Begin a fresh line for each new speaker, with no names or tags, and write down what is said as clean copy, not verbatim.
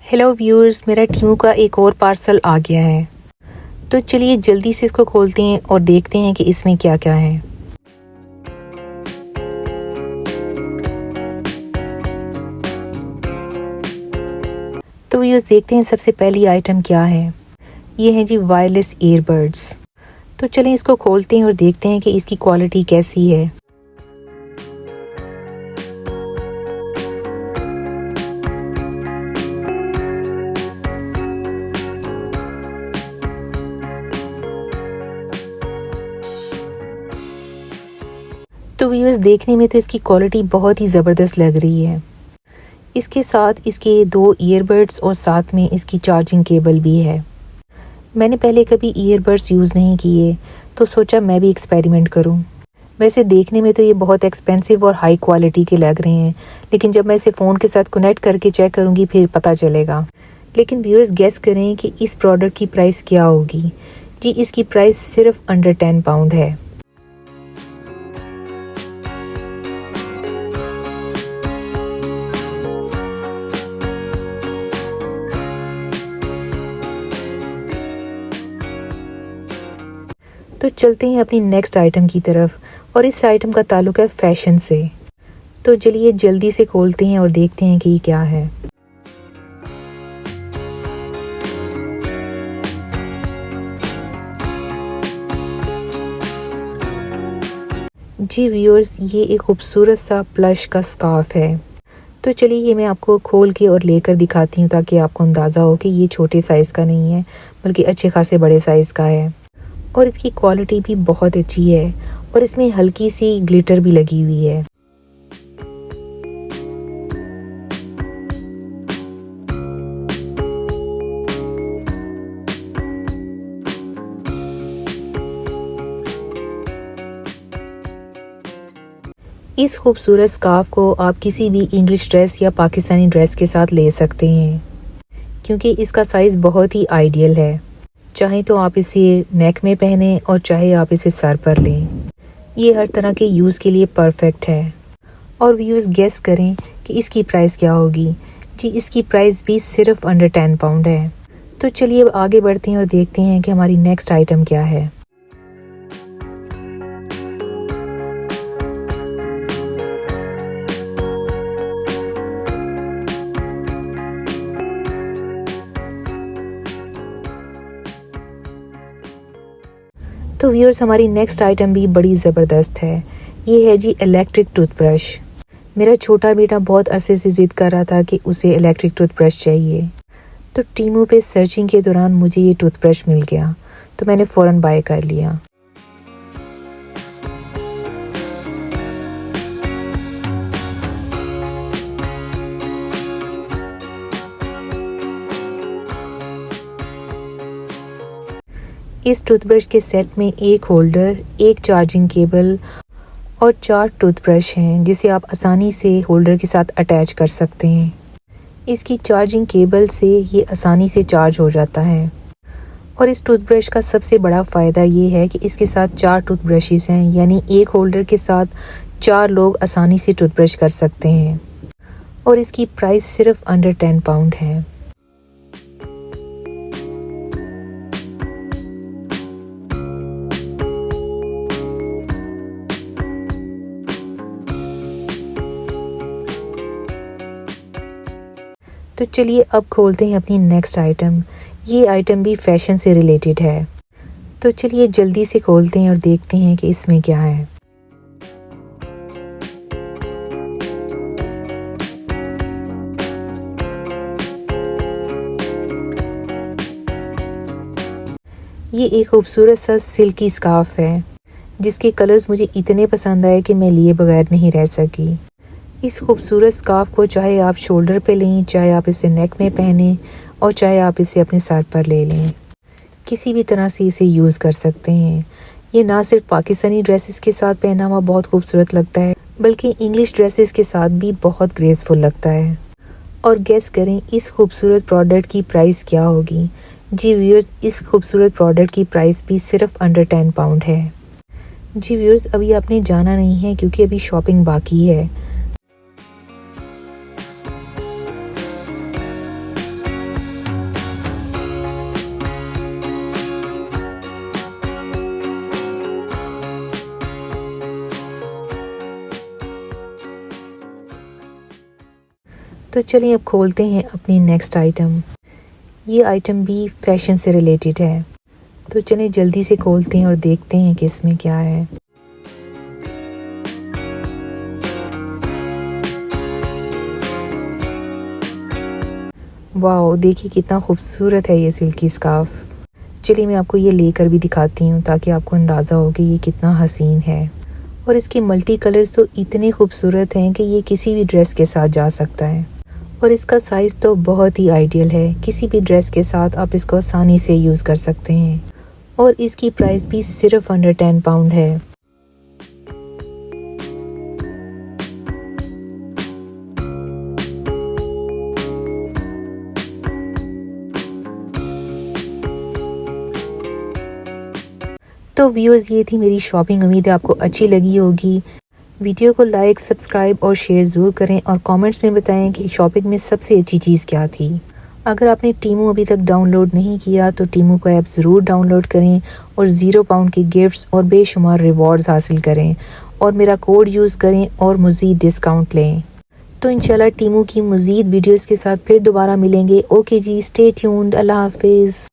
Hello viewers, मेरा टीमू का एक और पार्सल आ गया है। तो चलिए जल्दी से इसको खोलते हैं और देखते हैं कि इसमें क्या क्या है। तो व्यूअर्स देखते हैं सबसे पहली आइटम क्या है। ये है जी वायरलेस ईयरबड्स। तो चलिए इसको खोलते हैं और देखते हैं कि इसकी क्वालिटी कैसी है। तो व्यूअर्स देखने में तो इसकी क्वालिटी बहुत ही ज़बरदस्त लग रही है। इसके साथ इसके 2 ईयरबड्स और साथ में इसकी चार्जिंग केबल भी है। मैंने पहले कभी ईयरबड्स यूज़ नहीं किए तो सोचा मैं भी एक्सपेरिमेंट करूं। वैसे देखने में तो ये बहुत एक्सपेंसिव और हाई क्वालिटी के लग रहे हैं, लेकिन जब मैं इसे फ़ोन के साथ कनेक्ट करके चेक करूंगी फिर पता चलेगा। लेकिन व्यूअर्स गेस करें कि इस प्रोडक्ट की प्राइस क्या होगी। जी इसकी प्राइस सिर्फ अंडर 10 पाउंड है। तो चलते हैं अपनी नेक्स्ट आइटम की तरफ, और इस आइटम का ताल्लुक है फैशन से। तो चलिए जल्दी से खोलते हैं और देखते हैं कि ये क्या है। जी व्यूअर्स, ये एक खूबसूरत सा प्लश का स्कार्फ है। तो चलिए ये मैं आपको खोल के और लेकर दिखाती हूँ ताकि आपको अंदाज़ा हो कि ये छोटे साइज़ का नहीं है बल्कि अच्छे खासे बड़े साइज़ का है। और इसकी क्वालिटी भी बहुत अच्छी है और इसमें हल्की सी ग्लिटर भी लगी हुई है। इस खूबसूरत स्कार्फ को आप किसी भी इंग्लिश ड्रेस या पाकिस्तानी ड्रेस के साथ ले सकते हैं, क्योंकि इसका साइज़ बहुत ही आइडियल है। चाहे तो आप इसे नेक में पहने और चाहे आप इसे सर पर लें। ये हर तरह के यूज़ के लिए परफेक्ट है। और व्यूअर्स गेस करें कि इसकी प्राइस क्या होगी। जी इसकी प्राइस भी सिर्फ अंडर 10 पाउंड है। तो चलिए अब आगे बढ़ते हैं और देखते हैं कि हमारी नेक्स्ट आइटम क्या है। तो व्यूअर्स हमारी नेक्स्ट आइटम भी बड़ी ज़बरदस्त है। ये है जी इलेक्ट्रिक टूथब्रश। मेरा छोटा बेटा बहुत अरसे से ज़िद कर रहा था कि उसे इलेक्ट्रिक टूथब्रश चाहिए। तो टीमू पे सर्चिंग के दौरान मुझे ये टूथब्रश मिल गया, तो मैंने फ़ौरन बाय कर लिया। इस टूथब्रश के सेट में एक होल्डर, एक चार्जिंग केबल और 4 टूथब्रश हैं जिसे आप आसानी से होल्डर के साथ अटैच कर सकते हैं। इसकी चार्जिंग केबल से ये आसानी से चार्ज हो जाता है। और इस टूथब्रश का सबसे बड़ा फ़ायदा ये है कि इसके साथ 4 टूथब्रशेस हैं, यानी एक होल्डर के साथ 4 लोग आसानी से टूथब्रश कर सकते हैं। और इसकी प्राइस सिर्फ अंडर 10 पाउंड है। तो चलिए अब खोलते हैं अपनी नेक्स्ट आइटम। ये आइटम भी फैशन से रिलेटेड है। तो चलिए जल्दी से खोलते हैं और देखते हैं कि इसमें क्या है। ये एक खूबसूरत सा सिल्की स्कार्फ है जिसके कलर्स मुझे इतने पसंद आए कि मैं लिए बगैर नहीं रह सकी। इस खूबसूरत स्कार्फ को चाहे आप शोल्डर पे लें, चाहे आप इसे नेक में पहनें और चाहे आप इसे अपने सर पर ले लें, किसी भी तरह से इसे यूज़ कर सकते हैं। ये ना सिर्फ पाकिस्तानी ड्रेसेस के साथ पहना हुआ बहुत खूबसूरत लगता है, बल्कि इंग्लिश ड्रेसेस के साथ भी बहुत ग्रेसफुल लगता है। और गेस करें इस खूबसूरत प्रोडक्ट की प्राइस क्या होगी। जी व्यूअर्स, इस खूबसूरत प्रोडक्ट की प्राइस भी सिर्फ अंडर 10 पाउंड है। जी व्यूअर्स, अभी आपने जाना नहीं है क्योंकि अभी शॉपिंग बाकी है। तो चलिए अब खोलते हैं अपनी नेक्स्ट आइटम। ये आइटम भी फैशन से रिलेटेड है, तो चलिए जल्दी से खोलते हैं और देखते हैं कि इसमें क्या है। वाओ, देखिए कितना खूबसूरत है ये सिल्की स्कार्फ। चलिए मैं आपको ये लेकर भी दिखाती हूँ ताकि आपको अंदाज़ा हो कि ये कितना हसीन है। और इसके मल्टी कलर्स तो इतने खूबसूरत हैं कि ये किसी भी ड्रेस के साथ जा सकता है। और इसका साइज़ तो बहुत ही आइडियल है, किसी भी ड्रेस के साथ आप इसको आसानी से यूज़ कर सकते हैं। और इसकी प्राइस भी सिर्फ अंडर 10 पाउंड है। तो व्यूअर्स, ये थी मेरी शॉपिंग। उम्मीद है आपको अच्छी लगी होगी। वीडियो को लाइक, सब्सक्राइब और शेयर ज़रूर करें और कमेंट्स में बताएं कि शॉपिंग में सबसे अच्छी चीज़ क्या थी। अगर आपने टीमू अभी तक डाउनलोड नहीं किया तो टीमू को ऐप ज़रूर डाउनलोड करें और 0 पाउंड के गिफ्ट्स और बेशुमार रिवॉर्ड्स हासिल करें और मेरा कोड यूज़ करें और मज़ीद डिस्काउंट लें। तो इंशाल्लाह टीमू की मज़ीद वीडियोज़ के साथ फिर दोबारा मिलेंगे। ओके जी, स्टे ट्यून्ड। अल्लाह हाफिज़।